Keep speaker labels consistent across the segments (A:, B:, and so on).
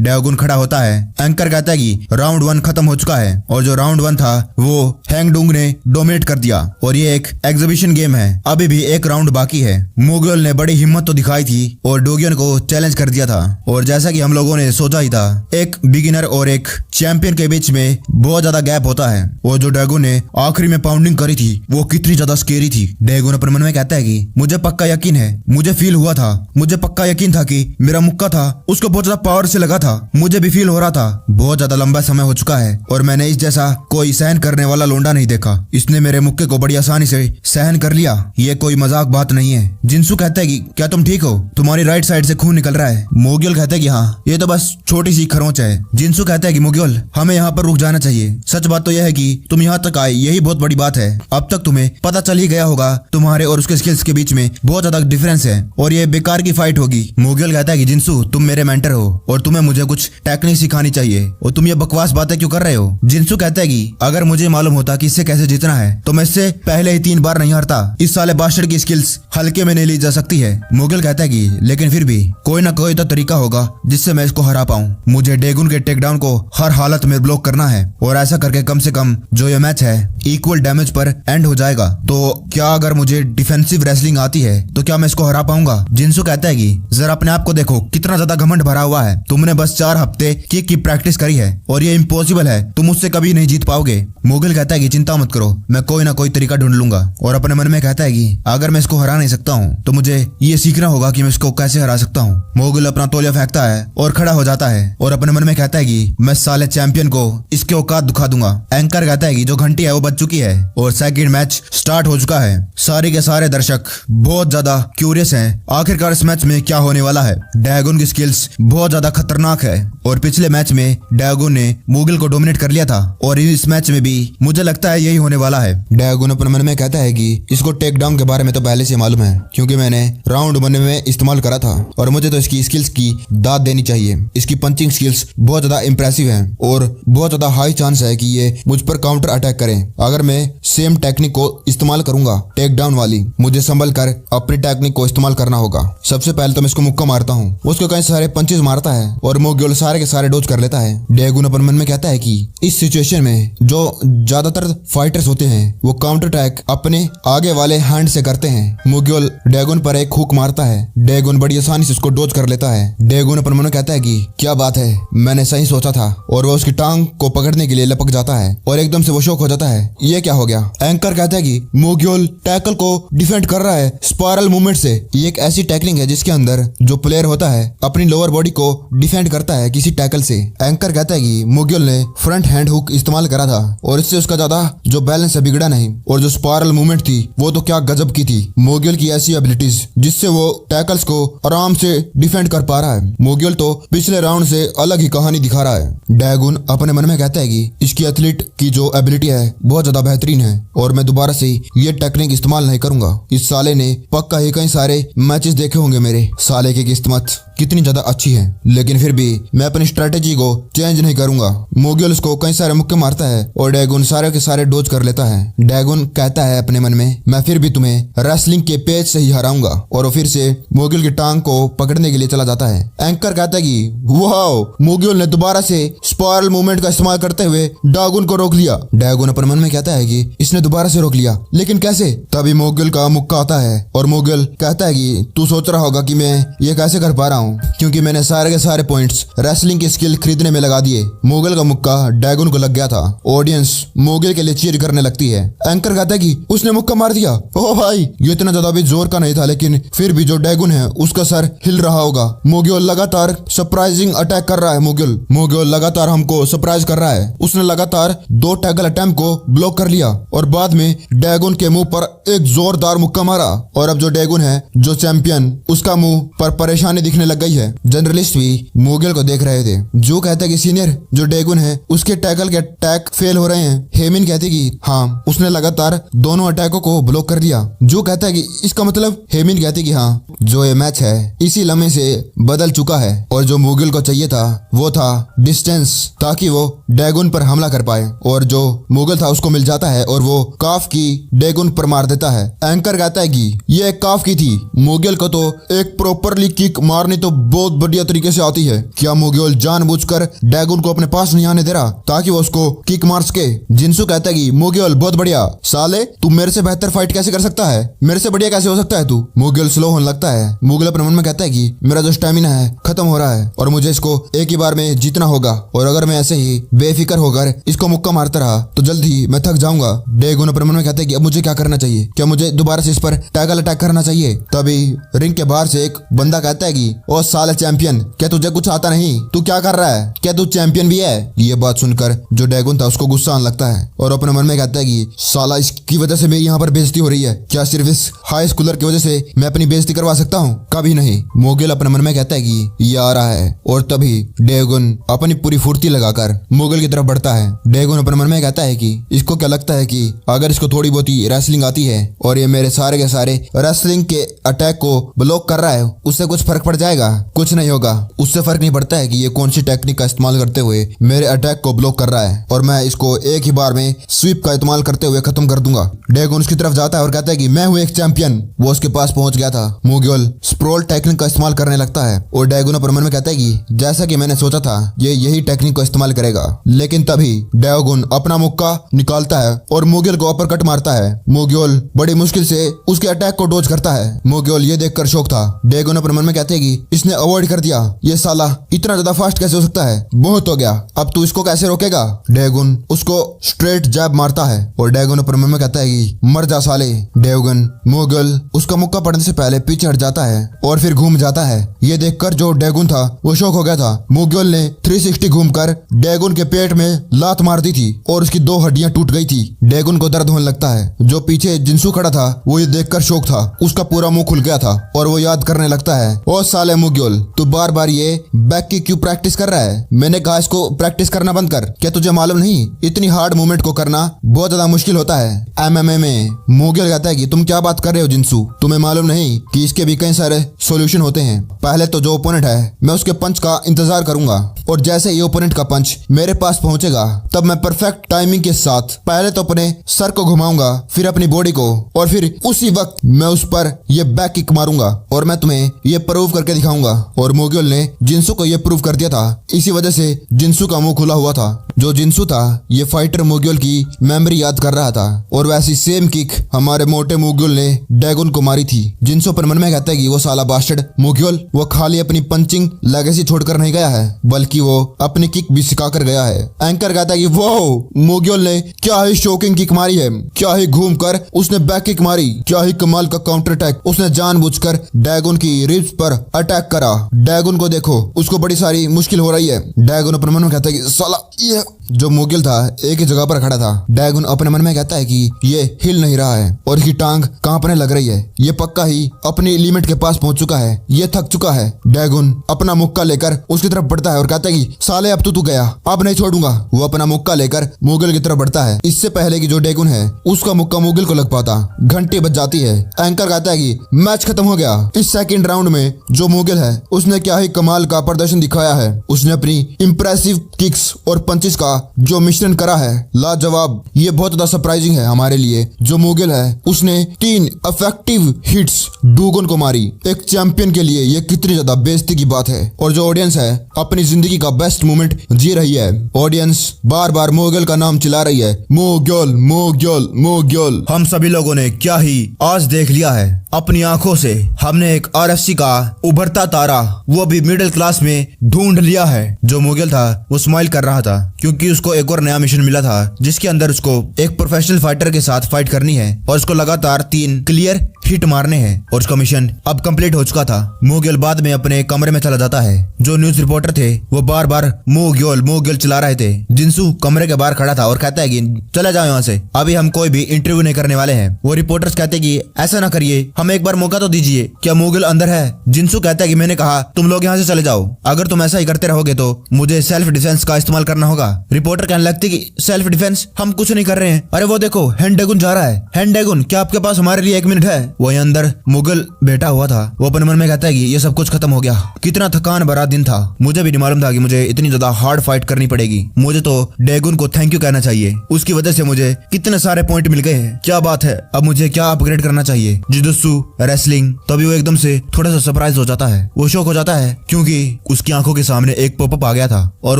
A: Dragon खड़ा होता है। एंकर कहता है कि राउंड 1 खत्म हो चुका है और जो राउंड 1 था वो हैंगडुंग ने डोमिनेट कर दिया और ये एक एग्जीबिशन गेम है, अभी भी एक राउंड बाकी है। मोगियल ने बड़ी हिम्मत तो दिखाई थी और डोगियन को चैलेंज कर दिया था और जैसा कि हम लोगों ने सोचा ही था, एक बिगिनर और एक चैंपियन के बीच में बहुत ज्यादा गैप होता है और जो ड्रैगन ने आखिरी में पाउंडिंग करी थी वो कितनी ज्यादा स्केरी थी। ड्रैगन अपने मन में कहता है कि मुझे पक्का यकीन है, मुझे फील हुआ था, मुझे पक्का यकीन था कि मेरा मुक्का था उसको बहुत ज्यादा पावर से लगा था, मुझे भी फील हो रहा था। बहुत ज्यादा लंबा समय हो चुका है और मैंने इस जैसा कोई सहन करने वाला लोंडा नहीं देखा। इसने मेरे मुक्के को बड़ी आसानी से सहन कर लिया, ये कोई मजाक बात नहीं है। जिंसू कहता है कि क्या तुम ठीक हो, तुम्हारी राइट साइड से खून निकल रहा है। मोगियल कहता है कि हाँ, ये तो बस छोटी सी खरोंच है। जिंसू कहता है कि मोगियल हमें यहाँ पर रुक जाना चाहिए, सच बात तो यह है कि तुम यहाँ तक आए यही बहुत बड़ी बात है। अब तक तुम्हें पता चल ही गया होगा तुम्हारे और उसके स्किल्स के बीच में बहुत ज्यादा डिफरेंस है और ये बेकार की फाइट होगी। मोगियल कहता है कि जिंसू तुम मेरे मेंटर हो और तुम्हें मुझे कुछ टेक्निक सिखानी चाहिए और तुम ये बकवास बातें क्यों कर रहे हो। जिंसू कहता है कि अगर मुझे मालूम होता कि इससे कैसे जीतना है तो मैं इससे पहले ही 3 बार नहीं हारता। इस साले बास्टर्ड की स्किल्स हल्के में नहीं ली जा सकती है। मोगियल कहता है कि लेकिन फिर भी कोई ना कोई तो तरीका होगा जिससे मैं इसको हरा पाऊं। मुझे ड्रैगन के टेकडाउन को हर हालत में ब्लॉक करना है और ऐसा करके कम से कम जो ये मैच है इक्वल डैमेज पर एंड हो जाएगा। तो क्या अगर मुझे डिफेंसिव रेसलिंग आती है तो क्या मैं इसको हरा पाऊंगा। जिंसू कहता है कि जरा अपने आप को देखो, कितना ज्यादा घमंड भरा हुआ है। तुमने बस 4 हफ्ते किक की प्रैक्टिस करी है और ये इम्पॉसिबल है, तुम मुझसे कभी नहीं जीत पाओगे। मोगियल कहता है कि चिंता मत करो, मैं कोई ना कोई तरीका ढूंढ लूंगा और अपने मन में कहता है कि अगर मैं इसको हरा नहीं सकता हूँ तो मुझे ये सीखना होगा कि मैं इसको कैसे हरा सकता हूँ। मोगियल अपना तौलिया फेंकता है और खड़ा हो जाता है और अपने मन में कहता है कि मैं साले चैंपियन को इसके औकात दिखा दूंगा। एंकर कहता है कि जो घंटी है वो बज चुकी है और सेकंड मैच स्टार्ट हो चुका है। सारे के सारे दर्शक बहुत ज्यादा क्यूरियस हैं आखिरकार इस मैच में क्या होने वाला है। ड्रैगन की स्किल्स बहुत ज्यादा खतरनाक है और पिछले मैच में ड्रैगन ने मोगियल को डोमिनेट कर लिया था और इस मैच में भी मुझे लगता है यही होने वाला है। ड्रैगन अपने मन में कहता है कि इसको टेक डाउन के बारे में तो पहले से मालूम है क्योंकि मैंने राउंड 1 में इस्तेमाल करा था और मुझे तो इसकी स्किल्स की दाद देनी चाहिए। इसकी पंचिंग स्किल्स बहुत ज्यादा इंप्रेसिव है और बहुत ज्यादा हाई चांस है कि ये मुझ पर काउंटर अटैक करें। अगर मैं सेम टेक्निक को इस्तेमाल करूंगा टेक डाउन वाली, मुझे संभल कर अपनी टेक्निक को इस्तेमाल करना होगा। सबसे पहले तो मैं इसको मुक्का मारता हूँ, उसको कई सारे पंचेस मारता है और मोगियल सारे के सारे डोज कर लेता है। ड्रैगन अपन मन में कहता है कि इस सिचुएशन में जो ज्यादातर फाइटर्स होते हैं वो काउंटर अटैक अपने आगे वाले हैंड से करते हैं। मोगियल ड्रैगन पर एक हुक मारता है, ड्रैगन बड़ी आसानी से उसको डोज कर लेता है। ड्रैगन अपन मन में कहता है कि क्या बात है, मैंने सही सोचा था और वो उसकी टांग को पकड़ने के लिए लपक जाता है और एकदम से वो शॉक हो जाता है, ये क्या हो गया। एंकर कहता है कि मोगियल टैकल को डिफेंड कर रहा है स्पाइरल मूवमेंट से। ये एक ऐसी टैकलिंग है जिसके अंदर जो प्लेयर होता है अपनी लोअर बॉडी को डिफेंड करता है किसी टैकल से। एंकर कहता है कि मोगियल ने फ्रंट हैंड हुक इस्तेमाल करा था और इससे उसका ज्यादा जो बैलेंस है बिगड़ा नहीं और जो स्पाइरल मूवमेंट थी वो तो क्या गजब की थी। मोगियल की ऐसी एबिलिटीज जिससे वो टैकल्स को आराम से डिफेंड कर पा रहा है। मोगियल तो पिछले राउंड से अलग ही कहानी दिखा रहा है। ड्रैगन अपने मन में कहता है कि इसकी एथलीट की जो एबिलिटी है बहुत ज्यादा बेहतरीन है और मैं दोबारा से ये टेक्निक इस्तेमाल नहीं करूंगा। इस साले ने पक्का ही कई सारे मैचेस देखे होंगे मेरे। साले की किस्मत कितनी ज्यादा अच्छी है, लेकिन फिर भी मैं अपनी स्ट्रेटेजी को चेंज नहीं करूंगा। मोगियल उसको कई सारे मुक्के मारता है और ड्रैगन सारे के सारे डोज कर लेता है। ड्रैगन कहता है अपने मन में मैं फिर भी तुम्हें रेसलिंग के पेज से ही हराऊंगा और वो फिर से मोगियल की टांग को पकड़ने के लिए चला जाता है। एंकर कहता है कि वाओ, मोगियल ने दोबारा से स्पाइरल मूवमेंट का इस्तेमाल करते हुए ड्रैगन को रोक लिया। ड्रैगन अपने मन में कहता है कि इसने दोबारा से रोक लिया, लेकिन कैसे। तभी मोगियल का मुक्का आता है और मोगियल कहता है कि तू सोच रहा होगा कि मैं ये कैसे कर पा रहा हूँ क्योंकि मैंने सारे के सारे पॉइंट्स रेसलिंग की स्किल खरीदने में लगा दिए। मोगियल का मुक्का ड्रैगन को लग गया था। ऑडियंस मोगियल के लिए चीयर करने लगती है। एंकर कहता है कि उसने मुक्का मार दिया। ओह भाई, ये इतना ज्यादा भी जोर का नहीं था, लेकिन फिर भी जो ड्रैगन है उसका सर हिल रहा होगा। मोगियल लगातार सरप्राइजिंग अटैक कर रहा है। मोगियल लगातार हमको सरप्राइज कर रहा है। उसने लगातार 2 टैकल अटेम्प्ट को ब्लॉक कर लिया और बाद में ड्रैगन के मुंह पर एक जोरदार मुक्का मारा और अब जो ड्रैगन है जो चैंपियन उसका मुंह पर परेशानी दिखने लग गई है। जर्नलिस्ट भी मोगियल को देख रहे थे। जो कहता है कि सीनियर जो ड्रैगन है उसके टैकल के अटैक फेल हो रहे हैं। हेमिन कहती कि हाँ, उसने लगातार दोनों अटैकों को ब्लॉक कर दिया। जो कहता है कि इसका मतलब। हेमिन कहती कि हाँ, जो ये मैच है इसी लम्हे से बदल चुका है और जो मोगियल को चाहिए था वो था डिस्टेंस, ताकि वो डैगन पर हमला कर पाए। और जो मुगल था उसको मिल जाता है और वो काफ की डैगन पर मार देता है। एंकर कहता है कि ये एक काफ की थी, मुगल को तो एक प्रॉपरली किक मारनी तो बहुत बढ़िया तरीके से आती है। क्या मुगल जानबूझकर डैगन को अपने पास नहीं आने दे रहा ताकि वो उसको किक मार सके? जिंसू कहता है कि मुगल बहुत बढ़िया, साले तू मेरे से बेहतर फाइट कैसे कर सकता है, मेरे से बढ़िया कैसे हो सकता है तू? मुगल स्लो होने लगता है। मुगल अपने मन में कहता है कि मेरा जो स्टेमिना है खत्म हो रहा है और मुझे इसको एक ही बार में जीतना होगा, और अगर मैं ऐसे ही बेफिक्र होकर इसको मुक्का मारता रहा तो जल्दी मैं थक जाऊंगा। डैगन अपने मन में कहता है कि अब मुझे क्या करना चाहिए, क्या मुझे दोबारा से इस पर टैकल अटैक करना चाहिए? तभी रिंग के बाहर से एक बंदा कहता है कि ओ साले चैंपियन, क्या तुझे कुछ आता नहीं? तू क्या कर रहा है? क्या तू चैंपियन भी है? ये बात सुनकर जो डैगन था उसको गुस्सा आने लगता है और अपने मन में कहता है कि साला इसकी वजह से मेरी यहाँ पर बेइज्जती हो रही है, क्या सिर्फ इस हाई स्कूलर की वजह से मैं अपनी बेइज्जती करवा सकता हूँ? कभी नहीं। मुगल अपने मन में कहता है कि ये आ रहा है और तभी डैगन अपनी पूरी फुर्ती लगाकर मुगल की तरफ बढ़ता है। डैगन अपने मन में कहता है कि इसको क्या लगता है कि अगर इसको थोड़ी बहुत ही रेसलिंग आती है और ये मेरे सारे के सारे रेसलिंग के अटैक को ब्लॉक कर रहा है, उससे कुछ फर्क पड़ जाएगा? कुछ नहीं होगा। उससे फर्क नहीं पड़ता है कि ये कौन सी टेक्निक का इस्तेमाल करते हुए मेरे अटैक को ब्लॉक कर रहा है और मैं इसको एक ही बार में स्वीप का इस्तेमाल करते हुए खत्म कर दूंगा। डैगन उसकी तरफ जाता है और कहता है कि मैं हूँ एक चैंपियन। वो उसके पास पहुंच गया था। मुगल स्प्रोल टेक्निक का इस्तेमाल करने लगता है और डैगन अपने मन में कहता है कि जैसा कि मैंने सोचा था ये यही टेक्निक को इस्तेमाल करेगा। लेकिन तभी डैगन अपना मुक्का निकालता है और मुगल को अपर कट मारता है। मुगल बड़ी मुश्किल से उसके अटैक को डॉज करता है। मुगल ये देखकर शौक था। डैगन अपने मन में कहते हैं कि इसने अवॉइड कर दिया, ये साला इतना ज्यादा फास्ट कैसे हो सकता है? बहुत हो गया, अब तू इसको कैसे रोकेगा? डैगन उसको स्ट्रेट जैब मारता है और डैगन अपने मन में कहता है कि मर जा साले। डैगन मुगल उसका मुक्का पड़ने से पहले पीछे हट जाता है और फिर घूम जाता है। ये देखकर जो डैगन था वो शौक हो गया था। मुगल ने 360 घूमकर डैगन के पेट में लात मार दी थी और उसकी 2 हड्डियां टूट गई थी। डैगन को दर्द होने लगता है। जो पीछे जिंसू खड़ा था वो ये देखकर शौक था, उसका पूरा मुंह खुल गया था और वो याद करने लगता है, ओ साले मुगल तू बार बार ये बैक की क्यों प्रैक्टिस कर रहा है? मैंने कहा इसको प्रैक्टिस करना बंद कर। क्या तुझे मालूम नहीं इतनी हार्ड मूवमेंट को करना बहुत ज्यादा मुश्किल होता है MMA में? मुगल कहता है कि तुम क्या बात कर रहे हो जिंसू, तुम्हें मालूम नहीं कि इसके भी कई सारे सॉल्यूशन होते हैं। पहले तो जो ओपोनेंट है मैं उसके पंच का इंतजार करूंगा और जैसे ही ओपोनेंट का पंच मेरे पास पहुंचेगा तब मैं परफेक्ट टाइमिंग के साथ पहले तो अपने सर को घुमाऊंगा, फिर अपनी बॉडी को, और फिर उसी वक्त मैं उस पर ये बैक किक मारूंगा और मैं तुम्हें ये प्रूव करके दिखाऊंगा। और मुगल ने जिंसू को ये प्रूव कर दिया था, इसी वजह से जिंसू का मुंह खुला हुआ था। जो जिंसू था ये फाइटर मुगल की मेमोरी याद कर रहा था और वैसी सेम किक हमारे मोटे मुगल ने डैगन को मारी थी। जिंसू पर मन में कहता है कि वो साला बास्टर्ड मुगल वो खाली अपनी पंचिंग लेगेसी छोड़कर नहीं गया है बल्कि वो अपनी किक भी सिखा कर गया है। एंकर कहता है कि वो मुगल ने क्या ही शॉकिंग किक मारी है, क्या ही घूमकर उसने बैक किक मारी, क्या ही कमाल का काउंटर अटैक, उसने जानबूझकर डैगन की रिब्स पर अटैक करा। डैगन को देखो उसको बड़ी सारी मुश्किल हो रही है। डैगन अपने मन में कहता है कि साला ये जो मुगल था एक ही जगह पर खड़ा था। डैगन अपने मन में कहता है कि ये हिल नहीं रहा है और इसकी टांग कांपने लग रही है, ये पक्का ही अपनी लिमिट के पास पहुंच चुका है, ये थक चुका है। डैगन अपना मुक्का लेकर उसकी तरफ बढ़ता है और कहता है कि साले अब तू गया, अब नहीं छोड़ूंगा। वो अपना मुक्का लेकर मुगल की तरफ बढ़ता है। इससे पहले कि जो डैगन है उसका मुक्का मुगल को लग पाता घंटी बज जाती है। एंकर कहता है कि मैच खत्म हो गया। इस सेकंड राउंड में जो मुगल है उसने क्या ही कमाल का प्रदर्शन दिखाया है। उसने अपनी इंप्रेसिव किक्स और पंचेस का जो मिश्रण करा है लाजवाब, ये बहुत ज्यादा सरप्राइजिंग है हमारे लिए। जो मुगल है उसने 3 इफेक्टिव हिट्स डैगन को मारी। एक चैंपियन के लिए ये कितनी ज्यादा बेइज्जती की बात है। और जो ऑडियंस है अपनी जिंदगी का बेस्ट मोमेंट जी रही है। ऑडियंस बार बार मुगल का नाम चिल्ला रही है, मुगल मुगल मुगल। हम सभी लोगों ने क्या ही आज देख लिया है अपनी आंखों से। हमने एक RFC का उभरता तारा वो भी मिडिल क्लास में ढूंढ लिया है। जो मुगल था वो स्माइल कर रहा था क्योंकि उसको एक और नया मिशन मिला था जिसके अंदर उसको एक प्रोफेशनल फाइटर के साथ फाइट करनी है और उसको लगातार 3 क्लियर हिट मारने हैं और उसका मिशन अब कंप्लीट हो चुका था। मुगल बाद में अपने कमरे में चला जाता है। जो न्यूज रिपोर्टर थे वो बार बार मुगल चिल्ला रहे थे। जिंसू कमरे के बाहर खड़ा था और कहता है कि चले जाओ यहाँ से, अभी हम कोई भी इंटरव्यू नहीं करने वाले हैं। वो रिपोर्टर्स कहते हैं कि ऐसा ना करिए, हमें एक बार मौका तो दीजिए, क्या मुगल अंदर है? जिंसू कहता है कि मैंने कहा तुम लोग यहाँ से चले जाओ, अगर तुम ऐसा ही करते रहोगे तो मुझे सेल्फ डिफेंस का इस्तेमाल करना होगा। रिपोर्टर कहने लगती कि सेल्फ डिफेंस हम कुछ नहीं कर रहे हैं। अरे वो देखो हैंडगन जा रहा है। हैंडगन क्या आपके पास हमारे लिए 1 मिनट है? वही अंदर मुगल बैठा हुआ था। वो अपने मन में कहता है कि ये सब कुछ खत्म हो गया। कितना थकान भरा दिन था, मुझे भी नहीं मालूम था कि मुझे इतनी ज्यादा हार्ड फाइट करनी पड़ेगी। मुझे तो डेगुन को थैंक यू कहना चाहिए, उसकी वजह से मुझे कितने सारे पॉइंट मिल गए हैं। क्या बात है, अब मुझे क्या अपग्रेड करना चाहिए, जुजुत्सु, रेसलिंग। तभी वो एकदम से थोड़ा सा सरप्राइज हो जाता है, वो शॉक हो जाता है क्योंकि उसकी आंखों के सामने एक पॉपअप आ गया था और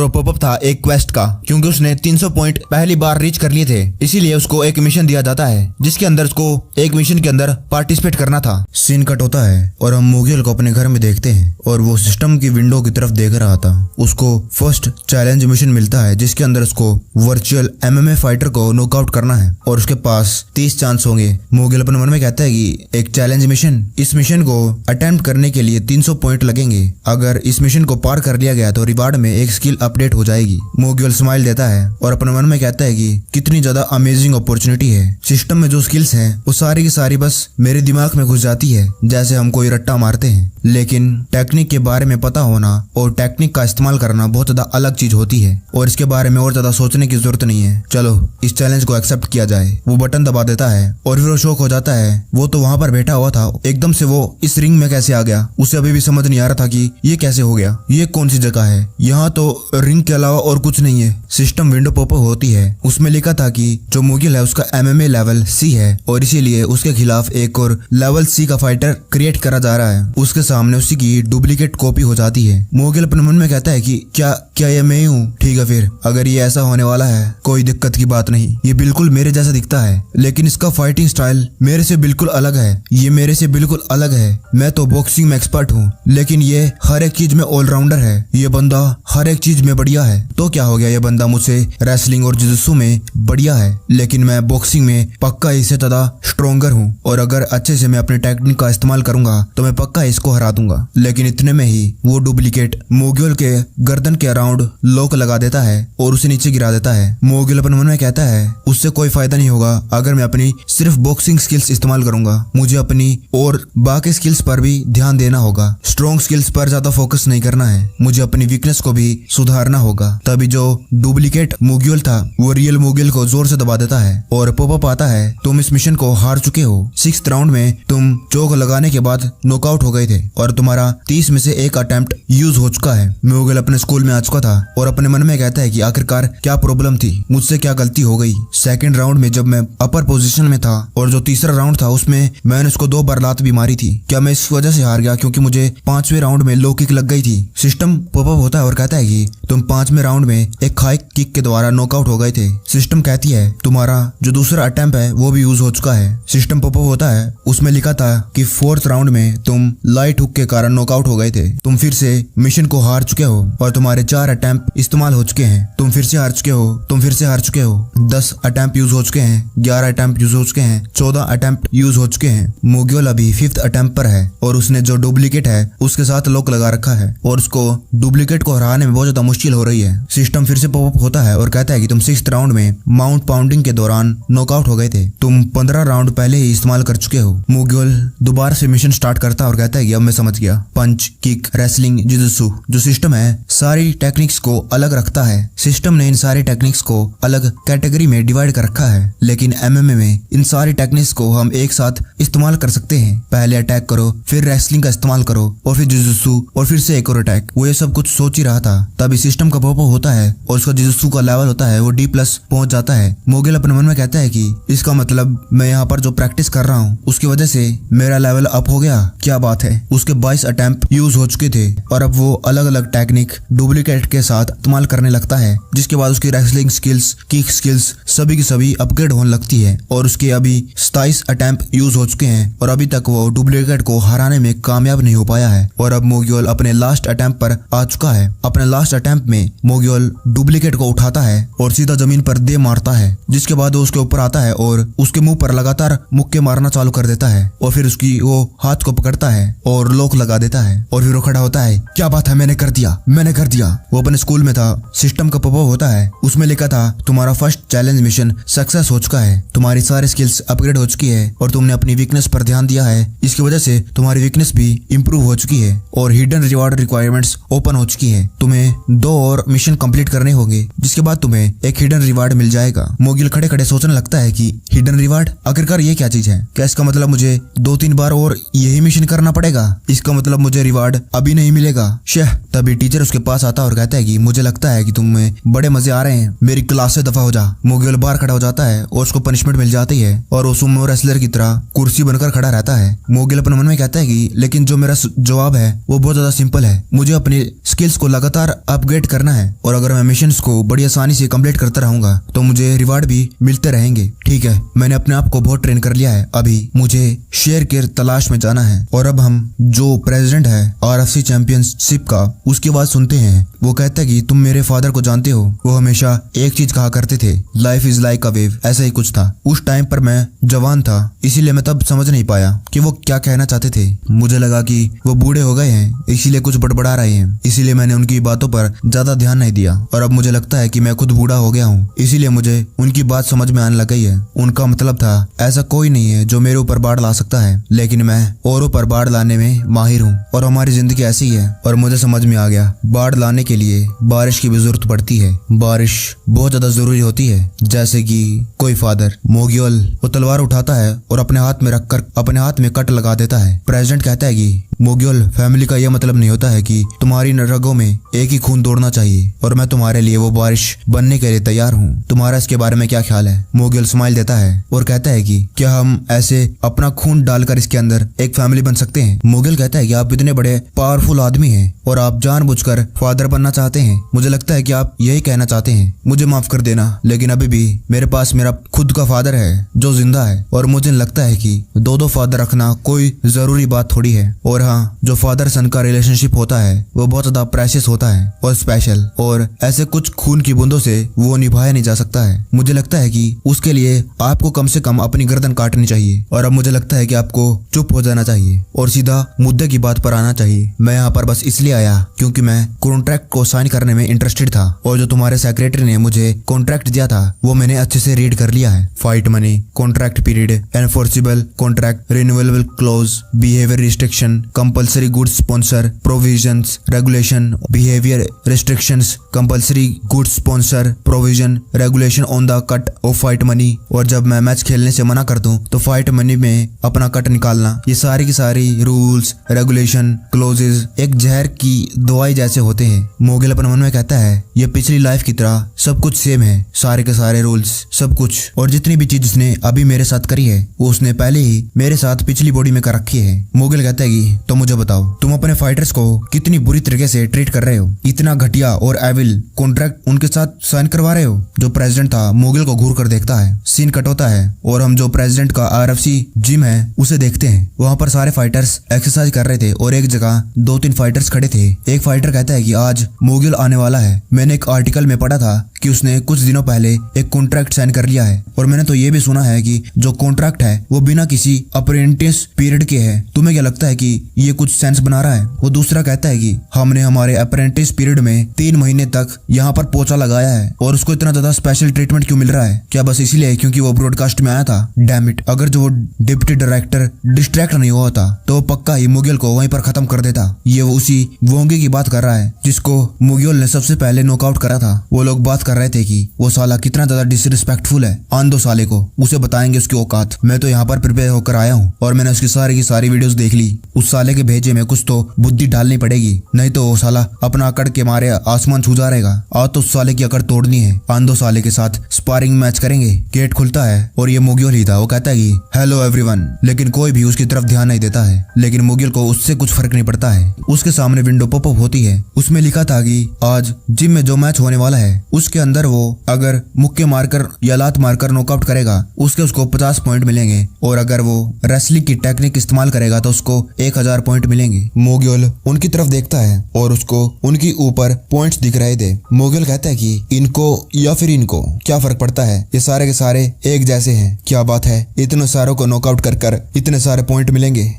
A: वो पॉपअप था एक क्वेस्ट का। क्योंकि उसने 300 पॉइंट पहली बार रीच कर लिए थे, इसीलिए उसको एक मिशन दिया जाता है जिसके अंदर उसको एक मिशन के अंदर पार्टिसिपेट करना था। सीन कट होता है और हम मोगियल को अपने घर में देखते हैं और वो सिस्टम की विंडो की तरफ देख रहा था। उसको फर्स्ट चैलेंज मिशन मिलता है जिसके अंदर उसको वर्चुअल MMA फाइटर को नॉकआउट करना है और उसके पास 30 चांस होंगे। मोगियल अपने मन में कहता है कि एक चैलेंज मिशन, इस मिशन को अटेम्प्ट करने के लिए 300 पॉइंट लगेंगे। अगर इस मिशन को पार कर लिया गया तो रिवार्ड में एक स्किल अपडेट हो जाएगी। मोगियल स्माइल देता है और अपने मन में कहता है कि कितनी ज्यादा अमेजिंग अपॉर्चुनिटी है। सिस्टम में जो स्किल्स हैं वो सारी की सारी बस मेरे दिमाग में घुस जाती है, जैसे हम कोई रट्टा मारते हैं। लेकिन टेक्निक के बारे में पता होना और टेक्निक का इस्तेमाल करना बहुत ज्यादा अलग चीज होती है और इसके बारे में और ज्यादा सोचने की जरूरत नहीं है। चलो इस चैलेंज को एक्सेप्ट किया जाए। वो बटन दबा देता है और फिर वो शॉक हो जाता है। वो तो वहां पर बैठा हुआ था, एकदम से वो इस रिंग में कैसे आ गया, उसे अभी भी समझ नहीं आ रहा था कि ये कैसे हो गया, ये कौन सी जगह है। यहाँ तो रिंग के अलावा और कुछ नहीं है। सिस्टम विंडो पॉपअप होती है, उसमें लिखा था कि जो मोगियल है उसका MMA लेवल C है और इसीलिए उसके खिलाफ एक और लेवल C का फाइटर क्रिएट करा जा रहा है। उसके सामने उसी की डुप्लीकेट कॉपी हो जाती है। मोगियल अपने मन में कहता है कि क्या ये मैं हूँ? ठीक है, फिर अगर ये ऐसा होने वाला है कोई दिक्कत की बात नहीं। ये बिल्कुल मेरे जैसा दिखता है लेकिन इसका फाइटिंग स्टाइल मेरे से बिल्कुल अलग है। ये मेरे से बिल्कुल अलग है। मैं तो बॉक्सिंग में एक्सपर्ट हूँ लेकिन ये हर एक चीज में ऑलराउंडर है। ये बंदा हर एक चीज में बढ़िया है। तो क्या हो गया, ये बंदा मुझसे रेसलिंग और जुजुत्सु में बढ़िया है लेकिन मैं बॉक्सिंग में पक्का इससे ज्यादा स्ट्रोंगर हूँ और अगर अच्छे से मैं अपनी टेक्निक का इस्तेमाल करूंगा तो मैं पक्का इसको हरा दूंगा। लेकिन इतने में ही वो डुप्लीकेट मोगियल के गर्दन के अराउंड लॉक लगा देता है और उसे नीचे गिरा देता है। मोगियल अपने मन में कहता है उससे कोई फायदा नहीं होगा अगर मैं अपनी सिर्फ बॉक्सिंग स्किल्स इस्तेमाल करूंगा। मुझे अपनी और बाकी स्किल्स पर भी ध्यान देना होगा। स्ट्रॉन्ग स्किल्स पर ज्यादा फोकस नहीं करना है। मुझे अपनी वीकनेस को भी सुधारना होगा। तभी जो डुप्लीकेट मोगियल था वो रियल मोगियल को जोर से दबा देता है और पॉपअप आता है, तुम इस मिशन को हार चुके हो। 6th राउंड में तुम चोक लगाने के बाद नॉकआउट हो गए थे और तुम्हारा 30 में से एक अटेम्प्ट यूज हो चुका है। मोगियल अपने स्कूल में आ चुका था और अपने मन में कहता है कि आखिरकार क्या प्रॉब्लम थी, मुझसे क्या गलती हो गई। 2nd राउंड में जब मैं अपर पोजीशन में था और जो तीसरा राउंड था उसमें मैंने उसको 2 बार लात भी मारी थी, क्या मैं इस वजह से हार गया क्योंकि मुझे 5वें राउंड में लो किक लग गई थी। सिस्टम पॉपअप होता है और कहता है कि तुम 5वें राउंड में एक हाई किक के द्वारा नॉकआउट हो गए थे। सिस्टम कहती है तुम्हारा जो दूसरा अटेम्प्ट है वो भी यूज हो चुका है। सिस्टम पॉपअप होता है, उसमें लिखा था कि 4th राउंड में तुम लाइट हुक के कारण नॉकआउट हो गए थे। तुम फिर से मिशन को हार चुके हो और तुम्हारे 4 अटेम्प्ट इस्तेमाल हो चुके हैं। तुम फिर से हार चुके हो, तुम फिर से हार चुके हो। 10 अटेम्प्ट यूज हो चुके हैं, 11 अटेम्प्ट यूज हो चुके हैं, 14 अटेम्प्ट यूज हो चुके हैं। मोगियल अभी 5th अटेम्प्ट पर है और उसने जो डुप्लीकेट है उसके साथ लॉक लगा रखा है और उसको डुप्लीकेट को हराने में बहुत ज्यादा मुश्किल हो रही है। सिस्टम फिर से पॉपअप होता है और कहता है कि तुम 6th राउंड में माउंट पाउंडिंग के दौरान नॉकआउट हो गए थे। तुम 15 राउंड पहले ही इस्तेमाल कर चुके हो। मोगियल दोबारा से मिशन स्टार्ट करता है और कहता है कि अब मैं समझ गया, पंच, किक, रेसलिंग, जुजुत्सु जो सिस्टम है सारी टेक्निक्स को अलग रखता है। सिस्टम ने इन सारी टेक्निक्स को अलग कैटेगरी में डिवाइड कर रखा है लेकिन MMA में इन सारी टेक्निक्स को हम एक साथ इस्तेमाल कर सकते हैं। पहले अटैक करो, फिर रेसलिंग का इस्तेमाल करो और फिर जुजुत्सु और फिर से एक और अटैक। वो ये सब कुछ सोच ही रहा था तभी सिस्टम का पॉपअप होता है और उसका जुजुत्सु का लेवल होता है वो D+ पहुंच जाता है। मोगियल अपने मन में कहता है कि इसका मतलब मैं यहाँ पर जो प्रैक्टिस कर रहा हूँ उसकी वजह से मेरा लेवल अप हो गया। क्या बात है। उसके 22 अटेम्प्ट यूज हो चुके थे और अब वो अलग अलग टेक्निक डुप्लीकेट के साथ इस्तेमाल करने लगता है जिसके बाद उसकी रेसलिंग स्किल्स, किक स्किल्स सभी की सभी अपग्रेड होने लगती है और उसके अभी 27 अटेम्प्ट यूज हो चुके हैं और अभी तक वो डुप्लीकेट को हराने में कामयाब नहीं हो पाया है। और अब मोगियल अपने लास्ट अटेम्प्ट पर आ चुका है। अपने लास्ट अटेम्प्ट में मोगियल डुप्लीकेट को उठाता है और सीधा जमीन पर दे मारता है जिसके बाद वो उसके ऊपर आता है और उसके मुंह पर लगातार मुक्के मारना चालू कर देता है और फिर उसकी वो हाथ को पकड़ता है और लॉक लगा देता है और फिर वो खड़ा होता है, क्या बात है, मैंने कर दिया, मैंने कर दिया। वो अपने स्कूल में था, सिस्टम का पॉपअप होता है, उसमें लिखा था तुम्हारा फर्स्ट चैलेंज मिशन सक्सेस हो चुका है, तुम्हारी सारी स्किल्स अपग्रेड हो चुकी है और तुमने अपनी वीकनेस पर ध्यान दिया है। इसकी वजह से तुम्हारी वीकनेस भी इम्प्रूव हो चुकी है और हिडन रिवार्ड रिक्वायरमेंट्स ओपन हो चुकी है। तुम्हें 2 और मिशन कंप्लीट करने होंगे जिसके बाद तुम्हें एक हिडन रिवार्ड मिल जाएगा। मोगियल खड़े खड़े सोचने लगता है कि हिडन रिवार्ड, आखिरकार ये क्या चीज है? क्या इसका मतलब मुझे 2-3 बार और यही मिशन करना पड़ेगा? इसका मतलब मुझे रिवार्ड अभी नहीं मिलेगा। शेह, तभी टीचर उसके पास आता है और कहता है कि मुझे लगता है कि तुम्हें बड़े मजे आ रहे हैं, मेरी क्लास से दफा हो जा। मोगुल बाहर खड़ा हो जाता है और उसको पनिशमेंट मिल जाती है और वो सुमो रेसलर की तरह कुर्सी बनकर खड़ा रहता है। मोगुल अपने मन में कहता है कि लेकिन जो मेरा जवाब है वो बहुत ज्यादा सिंपल है, मुझे अपनी स्किल्स को लगातार अपग्रेड करना है और अगर मैं मिशंस को बड़ी आसानी से कंप्लीट करता रहूंगा तो मुझे रिवार्ड भी मिलते रहेंगे। ठीक है, मैंने अपने आप को बहुत ट्रेन कर लिया है, अभी मुझे शेर के तलाश में जाना है। और अब हम जो प्रेसिडेंट है RFC चैंपियनशिप का, उसकी बात सुनते हैं। वो कहता है कि तुम मेरे फादर को जानते हो, वो हमेशा एक चीज कहा करते थे, life is like a wave, ऐसा ही कुछ था। उस टाइम पर मैं जवान था, इसीलिए मैं तब समझ नहीं पाया कि वो क्या कहना चाहते थे। मुझे लगा कि वो बूढ़े हो गए हैं, इसीलिए कुछ बड़बड़ा रहे हैं, इसीलिए मैंने उनकी बातों पर ज्यादा ध्यान नहीं दिया। और अब मुझे लगता है कि मैं खुद बूढ़ा हो गया हूँ, इसीलिए मुझे उनकी बात समझ में आने लग गई है। उनका मतलब था ऐसा कोई नहीं है जो मेरे ऊपर बाढ़ ला सकता है, लेकिन मैं औरों पर बाढ़ लाने में माहिर हूँ और हमारी जिंदगी ऐसी है। और मुझे समझ में आ गया, बाढ़ लाने के लिए बारिश की भी जरूरत पड़ती है, बारिश बहुत ज्यादा जरूरी होती है। जैसे कि कोई फादर। मोगुल वो तलवार उठाता है और अपने हाथ में रखकर अपने हाथ में कट लगा देता है। प्रेसिडेंट कहता है कि मोगुल, फैमिली का यह मतलब नहीं होता है कि तुम्हारी रगों में एक ही खून दौड़ना चाहिए और मैं तुम्हारे लिए वो बारिश बनने के लिए तैयार हूँ। तुम्हारा इसके बारे में क्या ख्याल है? मोगुल स्माइल देता है और कहता है कि क्या हम ऐसे अपना खून डालकर इसके अंदर एक फैमिली बन सकते हैं? मोगुल कहता है कि आप इतने बड़े पावरफुल आदमी हैं और आप जानबूझकर फादर बनना चाहते हैं। मुझे लगता है कि आप यही कहना चाहते हैं। मुझे माफ कर देना, लेकिन अभी भी मेरे पास मेरा खुद का फादर है जो जिंदा है और मुझे लगता है कि दो फादर रखना कोई जरूरी बात थोड़ी है। और हाँ, जो फादर सन का रिलेशनशिप होता है वो बहुत ज्यादा प्रेशियस होता है और स्पेशल, और ऐसे कुछ खून की बूंदों से वो निभाया नहीं जा सकता है। मुझे लगता है कि उसके लिए आपको कम से कम अपनी गर्दन काटनी चाहिए। और अब मुझे लगता है कि आपको चुप हो जाना चाहिए और सीधा मुद्दे की बात पर आना चाहिए। मैं यहाँ पर बस इसलिए आया क्योंकि मैं कॉन्ट्रैक्ट को साइन करने में इंटरेस्टेड था और जो तुम्हारे सेक्रेटरी ने मुझे कॉन्ट्रैक्ट दिया था वो मैंने अच्छे से रीड कर लिया है। Fight money, contract period, enforceable contract, renewable close, behaviour restriction, compulsory goods sponsor, provisions, regulation, behaviour restrictions, compulsory goods sponsor, provision, regulation on the cut off fight money. और जब मैं मैच खेलने से मना कर दूं तो फाइट मनी में अपना कट निकालना, ये सारी की सारी रूल्स, रेगुलेशन, क्लोजेस एक जहर की दवाई जैसे होते हैं। मोगुल अपने मन में कहता है ये पिछली लाइफ की तरह सब कुछ सेम है, सारे के सारे रूल्स, सब कुछ, और जितनी भी चीज उसने अभी मेरे साथ करी है वो उसने पहले ही मेरे साथ पिछली बॉडी में कर रखी है। मोगुल कहता है कि तो मुझे बताओ, तुम अपने फाइटर्स को कितनी बुरी तरीके से ट्रीट कर रहे हो, इतना घटिया और एविल कॉन्ट्रैक्ट उनके साथ साइन करवा रहे हो। जो प्रेसिडेंट था मोगुल को घूर कर देखता है, सीन कट होता है और हम जो प्रेसिडेंट का RFC जिम है उसे देखते हैं। वहाँ पर सारे फाइटर्स एक्सरसाइज कर रहे थे और एक जगह 2-3 फाइटर्स खड़े थे। एक फाइटर कहता है कि आज मोगुल आने वाला है, मैंने एक आर्टिकल में पढ़ा था कि उसने कुछ दिनों पहले एक कॉन्ट्रैक्ट साइन कर लिया है और मैंने तो ये भी सुना है कि जो कॉन्ट्रैक्ट है वो बिना किसी अप्रेंटिस पीरियड के है। तुम्हें क्या लगता है कि ये कुछ सेंस बना रहा है? वो दूसरा कहता है कि हमने हमारे अप्रेंटिस पीरियड में 3 महीने तक यहाँ पर पोचा लगाया है और उसको इतना ज्यादा स्पेशल ट्रीटमेंट क्यों मिल रहा है? क्या बस इसीलिए क्योंकि वो ब्रॉडकास्ट में आया था? डैम इट, अगर जो वो डिप्टी डायरेक्टर डिस्ट्रैक्ट नहीं हुआ था तो पक्का ही मुगल को वहीं पर खत्म कर देता। ये वो उसी वोंगी की बात कर रहा है जिसको मुगल ने सबसे पहले नॉकआउट करा था। वो लोग बात कर रहे थे कि वो साला कितना ज्यादा डिसरिस्पेक्टफुल है, आन दो साले को, उसे बताएंगे उसकी औकात। मैं तो यहाँ पर प्रिपेयर होकर आया हूँ और मैंने उसकी सारी की सारी वीडियोस देख ली। उस साले के भेजे में कुछ तो बुद्धि डालनी पड़ेगी, नहीं तो वो साला अपना अकड़ के मारे आसमान छू जा रहेगा। आज तो उस साले की अकड़ तोड़नी है, आन दो साले के साथ स्पारिंग मैच करेंगे। गेट खुलता है और ये मुगल ही था। वो कहता है कि हेलो एवरीवन, लेकिन कोई भी उसकी तरफ ध्यान नहीं देता है। लेकिन मुगल को उससे कुछ फर्क नहीं पड़ता है। उसके सामने विंडो पॉपअप होती है, उसमें लिखा था कि आज जिम में जो मैच होने वाला है उसके अंदर वो अगर मुक्के मारकर या लात मारकर नॉकआउट करेगा उसको 50 पॉइंट मिलेंगे और अगर वो रेसलिंग की टेक्निक इस्तेमाल करेगा तो उसको 1000 पॉइंट मिलेंगे। मोगुल उनकी तरफ देखता है और उसको उनकी ऊपर पॉइंट्स दिख रहे थे। मोगुल कहता है कि इनको या फिर इनको क्या फर्क पड़ता है, ये सारे के सारे एक जैसे हैं। क्या बात है, इतने सारों को नॉकआउट कर इतने सारे पॉइंट मिलेंगे।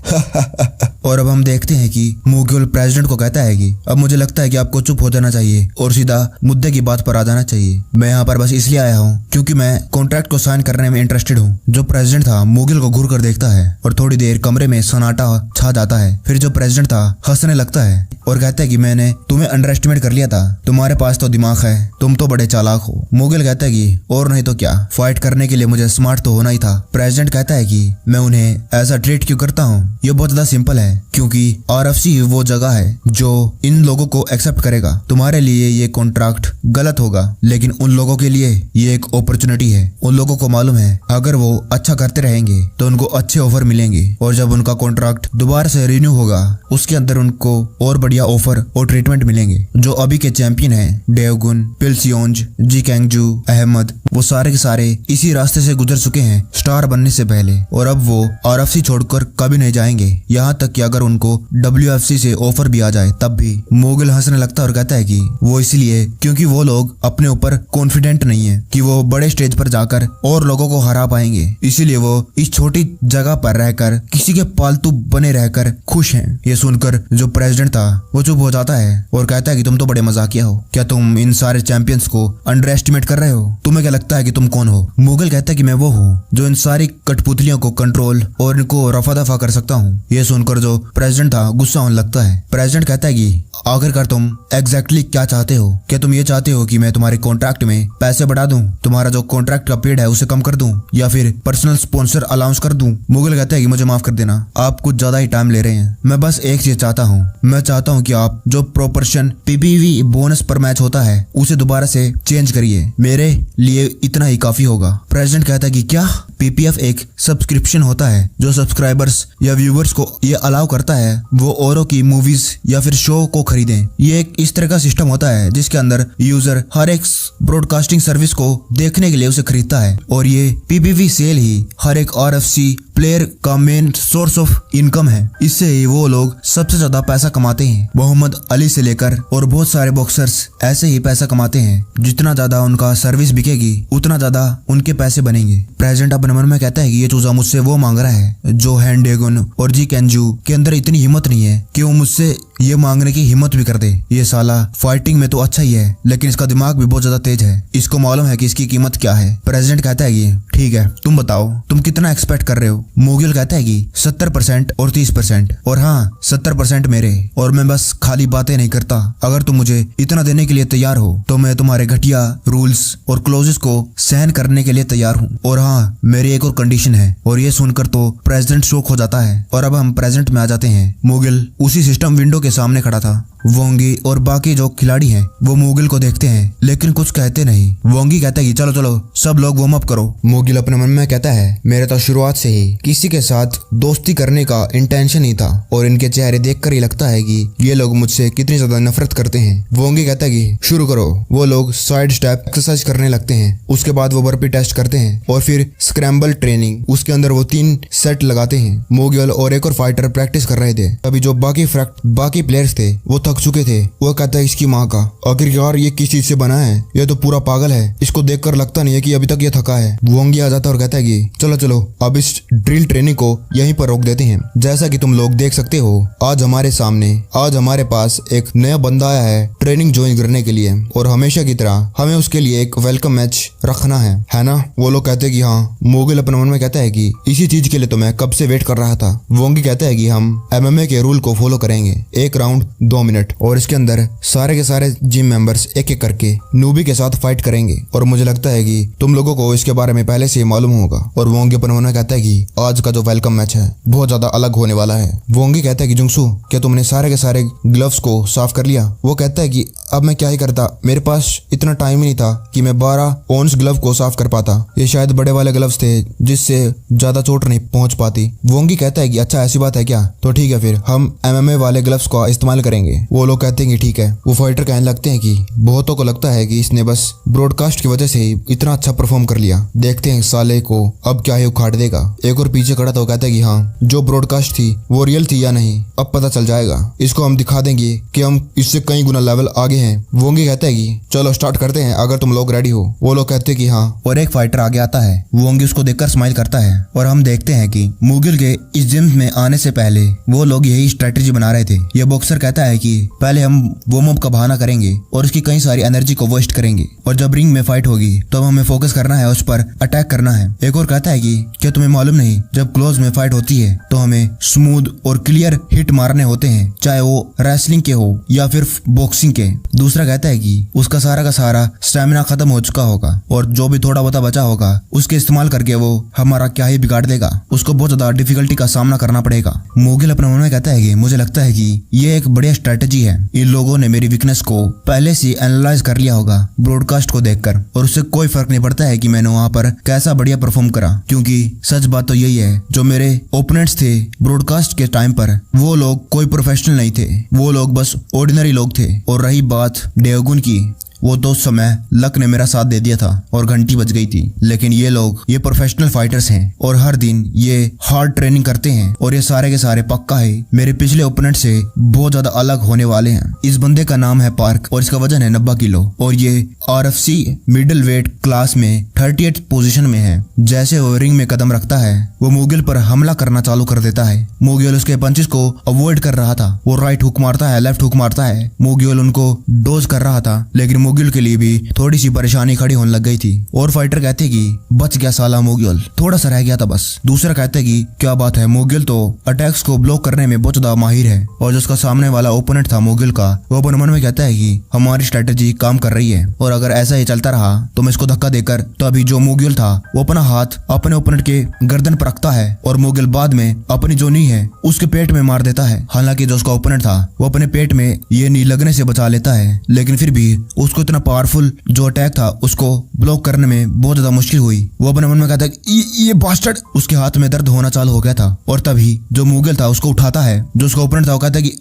A: और अब हम देखते हैं कि मुगल प्रेसिडेंट को कहता है कि अब मुझे लगता है कि आपको चुप हो जाना चाहिए और सीधा मुद्दे की बात पर आ जाना चाहिए। मैं यहाँ पर बस इसलिए आया हूँ क्योंकि मैं कॉन्ट्रैक्ट को साइन करने में इंटरेस्टेड हूँ। जो प्रेसिडेंट था मुगल को घूर कर देखता है और थोड़ी देर कमरे में सन्नाटा छा जाता है। फिर जो प्रेसिडेंट था हंसने लगता है और कहता है कि मैंने तुम्हें अंडर एस्टिमेट कर लिया था, तुम्हारे पास तो दिमाग है, तुम तो बड़े चालाक हो। मुगल कहता है कि और नहीं तो क्या, फाइट करने के लिए मुझे स्मार्ट तो होना ही था। प्रेसिडेंट कहता है कि मैं उन्हें ऐसा ट्रीट क्यों करता हूँ, ये बहुत ज्यादा सिंपल है। क्योंकि RFC वो जगह है जो इन लोगों को एक्सेप्ट करेगा। तुम्हारे लिए ये कॉन्ट्रैक्ट गलत होगा, लेकिन उन लोगों के लिए ये एक अपॉर्चुनिटी है। उन लोगों को मालूम है अगर वो अच्छा करते रहेंगे तो उनको अच्छे ऑफर मिलेंगे, और जब उनका कॉन्ट्रैक्ट दोबारा से रिन्यू होगा उसके अंदर उनको और बढ़िया ऑफर और ट्रीटमेंट मिलेंगे। जो अभी के चैंपियन हैं, डेवगुन, पिलसियोंज, जी कैंगजू, अहमद, वो सारे के सारे इसी रास्ते से गुजर चुके हैं स्टार बनने से पहले, और अब वो RFC छोड़कर कभी नहीं जाएंगे। यहाँ तक कि अगर उनको WFC से ऑफर भी आ जाए तब भी। मुगिल हंसने लगता है और कहता है कि वो इसलिए क्योंकि वो लोग अपने ऊपर कॉन्फिडेंट नहीं है कि वो बड़े स्टेज पर जाकर और लोगों को हरा पाएंगे, इसीलिए वो इस छोटी जगह पर रहकर किसी के पालतू बने रहकर खुश हैं। ये सुनकर जो प्रेसिडेंट था वो चुप हो जाता है और कहता है कि तुम तो बड़े मजाकिया हो, क्या तुम इन सारे चैंपियंस को अंडर एस्टिमेट कर रहे हो? तुम्हें क्या लगता है कि तुम कौन हो? मुगिल कहता है कि मैं वो हूँ जो इन सारी कठपुतलियों को कंट्रोल और इनको रफा दफा कर सकता हूँ। ये सुनकर जो प्रेसिडेंट था गुस्सा होने लगता है। प्रेसिडेंट कहता है कि आखिरकार तुम एग्जैक्टली क्या चाहते हो? क्या तुम ये चाहते हो कि मैं तुम्हारे कॉन्ट्रैक्ट में पैसे बढ़ा दूं, तुम्हारा जो कॉन्ट्रैक्ट का पेड है उसे कम कर दूं, या फिर पर्सनल स्पॉन्सर अलाउंस कर दूं? मुगिल कहता है कि मुझे माफ कर देना, आप कुछ ज्यादा ही टाइम ले रहे हैं। मैं बस एक चीज चाहता हूँ, मैं चाहता हूँ कि आप जो प्रोपोर्शन PPV बोनस पर मैच होता है उसे दोबारा से चेंज करिए, मेरे लिए इतना ही काफी होगा। प्रेसिडेंट कहता है कि क्या? PPF एक सब्सक्रिप्शन होता है जो सब्सक्राइबर्स या व्यूवर्स को ये अलाउ करता है वो औरों की मूवीज या फिर शो को खरीदें। ये एक इस तरह का सिस्टम होता है जिसके अंदर यूजर हर एक ब्रॉडकास्टिंग सर्विस को देखने के लिए उसे खरीदता है, और ये PPV सेल ही हर एक RFC प्लेयर का मेन सोर्स ऑफ इनकम है। इससे ही वो लोग सबसे ज्यादा पैसा कमाते हैं। मोहम्मद अली से लेकर और बहुत सारे बॉक्सर्स ऐसे ही पैसा कमाते हैं। जितना ज्यादा उनका सर्विस बिकेगी उतना ज्यादा उनके पैसे बनेंगे। प्रेसिडेंट अपने मन में कहता है कि ये चूजा मुझसे वो मांग रहा है जो हैंडेगन और जी कैंजू के अंदर इतनी हिम्मत नहीं है कि वो मुझसे ये मांगने की हिम्मत भी कर दे। ये साला फाइटिंग में तो अच्छा ही है, लेकिन इसका दिमाग भी बहुत ज्यादा तेज है। इसको मालूम है कि इसकी कीमत क्या है। प्रेसिडेंट कहता है कि ठीक है, तुम बताओ तुम कितना एक्सपेक्ट कर रहे हो? मुगिल कहता है कि 70% और 30%, और हाँ 70% मेरे, और मैं बस खाली बातें नहीं करता। अगर तुम मुझे इतना देने के लिए तैयार हो तो मैं तुम्हारे घटिया रूल्स और क्लोजेस को सहन करने के लिए तैयार हूँ। और हाँ, मेरी एक और कंडीशन है। और ये सुनकर तो प्रेसिडेंट शॉक हो जाता है। और अब हम प्रेजेंट में आ जाते हैं। मुगिल उसी सिस्टम विंडो के सामने खड़ा था। वोंगी और बाकी जो खिलाड़ी हैं वो मुगिल को देखते हैं लेकिन कुछ कहते नहीं। वोंगी कहता है कि चलो चलो सब लोग वार्म अप करो। मुगिल अपने मन में कहता है मेरे तो शुरुआत से ही किसी के साथ दोस्ती करने का इंटेंशन ही था, और इनके चेहरे देखकर ही लगता है कि ये लोग मुझसे कितनी ज्यादा नफरत करते हैं। वोंगी कहता है कि शुरू करो। वो लोग साइड स्टेप एक्सरसाइज करने लगते हैं, उसके बाद वो बर्पी टेस्ट करते हैं और फिर स्क्रैम्बल ट्रेनिंग, उसके अंदर वो 3 सेट लगाते हैं। मुगिल और एक और फाइटर प्रैक्टिस कर रहे थे। अभी जो बाकी प्लेयर्स थे वो थक चुके थे। वो कहता है इसकी माँ का, आखिरकार ये किस चीज से बना है? ये तो पूरा पागल है, इसको देखकर लगता नहीं है कि अभी तक ये थका है। वोंगी आ जाता और कहता है कि चलो चलो अब इस ड्रिल ट्रेनिंग को यहीं पर रोक देते हैं। जैसा कि तुम लोग देख सकते हो आज हमारे पास एक नया बंदा आया है ट्रेनिंग ज्वाइन करने के लिए, और हमेशा की तरह हमें उसके लिए एक वेलकम मैच रखना है ना? वो लोग कहते हैं कि हाँ। मुगिल अपने मन में कहता है कि इसी चीज के लिए तो मैं कब से वेट कर रहा था। वोंगी कहता है कि हम MMA के रूल को फॉलो करेंगे, 1 राउंड 2 मिनट, और इसके अंदर सारे के सारे जिम मेंबर्स एक एक करके नूबी के साथ फाइट करेंगे। और मुझे लगता है कि तुम लोगों को इसके बारे में पहले से मालूम होगा। और वोंगी अपने मन में कहता है कि आज का जो वेलकम मैच है बहुत ज्यादा अलग होने वाला है। वोंगी कहता है कि जुंगसू, क्या तुमने सारे के सारे ग्लव्स को साफ कर लिया? वो कहता है कि अब मैं क्या ही करता, मेरे पास इतना टाइम ही नहीं था कि मैं 12 ऑन्स ग्लव को साफ कर पाता। ये शायद बड़े वाले ग्लव्स थे जिससे ज्यादा चोट नहीं पहुंच पाती। वोंगी कहता है कि अच्छा ऐसी बात है क्या? तो ठीक है, फिर हम MMA वाले ग्लव्स का इस्तेमाल करेंगे। वो लोग कहते हैं कि ठीक है। वो फाइटर कहने लगते हैं कि बहुतों को लगता है कि इसने बस ब्रॉडकास्ट की वजह से ही इतना अच्छा परफॉर्म कर लिया, देखते हैं साले को अब क्या ही उखाड़ देगा। एक और पीछे खड़ा तो कहता है कि हाँ, जो ब्रॉडकास्ट थी वो रियल थी या नहीं अब पता चल जाएगा। इसको हम दिखा देंगे कि हम इससे कई गुना लेवल आगे हैं। वोंगी कहता है कि चलो स्टार्ट करते हैं अगर तुम लोग रेडी हो। वो लोग कहते हैं कि हाँ, और एक फाइटर आगे आता है। वोंगी उसको देखकर स्माइल करता है, और हम देखते हैं कि मुगिल के इस जिम में आने से पहले वो लोग यही स्ट्रेटेजी बना रहे थे। ये बॉक्सर कहता है कि पहले हम वार्म अप का बहाना करेंगे और उसकी कई सारी एनर्जी को वेस्ट करेंगे, और जब रिंग में फाइट होगी तो हमें फोकस करना है, उस पर अटैक करना है। एक और कहता है कि क्या तुम्हें मालूम नहीं जब क्लोज में फाइट होती है तो हमें स्मूथ और क्लियर हिट मारने होते हैं, चाहे वो रेसलिंग के हो या फिर बॉक्सिंग के। दूसरा कहता है कि उसका सारा का सारा स्टेमिना खत्म हो चुका होगा और जो भी थोड़ा बहुत बचा होगा उसके इस्तेमाल करके वो हमारा क्या ही बिगाड़ देगा, उसको बहुत ज्यादा डिफिकल्टी का सामना करना पड़ेगा। मुगिल अपने मन में कहता है कि मुझे लगता है कि ये एक बढ़िया स्ट्रेटेजी है, इन लोगों ने मेरी वीकनेस को पहले से एनालाइज कर लिया होगा ब्रॉडकास्ट को देखकर, और उससे कोई फर्क नहीं पड़ता है कि मैंने वहां पर कैसा बढ़िया परफॉर्म करा, क्योंकि सच बात तो यही है जो मेरे ओपोनेंट्स थे ब्रॉडकास्ट के टाइम पर वो लोग कोई प्रोफेशनल नहीं थे, वो लोग बस ऑर्डिनरी लोग थे। और रही बात डेगुन की, वो तो उस समय लक ने मेरा साथ दे दिया था और घंटी बज गई थी, लेकिन ये प्रोफेशनल फाइटर्स हैं और हर दिन ये हार्ड ट्रेनिंग करते हैं और ये सारे के सारे पक्का है मेरे पिछले ओपोनेंट से बहुत ज्यादा अलग होने वाले हैं। इस बंदे का नाम है पार्क और इसका वजन है 90 किलो और ये RFC मिडिल वेट क्लास में 38th पोजीशन में है। जैसे वो रिंग में कदम रखता है वो मुगिल पर हमला करना चालू कर देता है। मुगिल उसके पंचेस को अवॉइड कर रहा था, वो राइट हुक मारता है, लेफ्ट हुक मारता है, मुगिल उनको डोज कर रहा था, लेकिन मुगिल के लिए भी थोड़ी सी परेशानी खड़ी होने लग गई थी। और फाइटर कहते कि बच गया साला मुगिल, थोड़ा सा रह गया था बस। दूसरा कहते कि क्या बात है, मुगिल तो अटैक्स को ब्लॉक करने में बहुत ज्यादा माहिर है। और जो उसका सामने वाला ओपोनेंट था मुगिल का, वो अपने मन में कहता है कि हमारी स्ट्रेटेजी काम कर रही है और अगर ऐसा ही चलता रहा तो मैं इसको धक्का देकर, तो अभी जो मुगिल था वो अपना हाथ अपने ओपोनेंट के गर्दन पर रखता है और मुगिल बाद में अपनी जो नी है उसके पेट में मार देता है। हालांकि जो उसका ओपोनेंट था वो अपने पेट में ये नी लगने से बचा लेता है, लेकिन फिर भी उसको इतना पावरफुल जो अटैक था उसको ब्लॉक करने में बहुत ज्यादा मुश्किल हुई। वो अपने मन में कहता है ये बास्टर्ड, उसके हाथ में दर्द होना चालू हो गया था और तभी जो मुगिल था उसको उठाता है। जो उसका ओपोनेंट था वो कहता है कि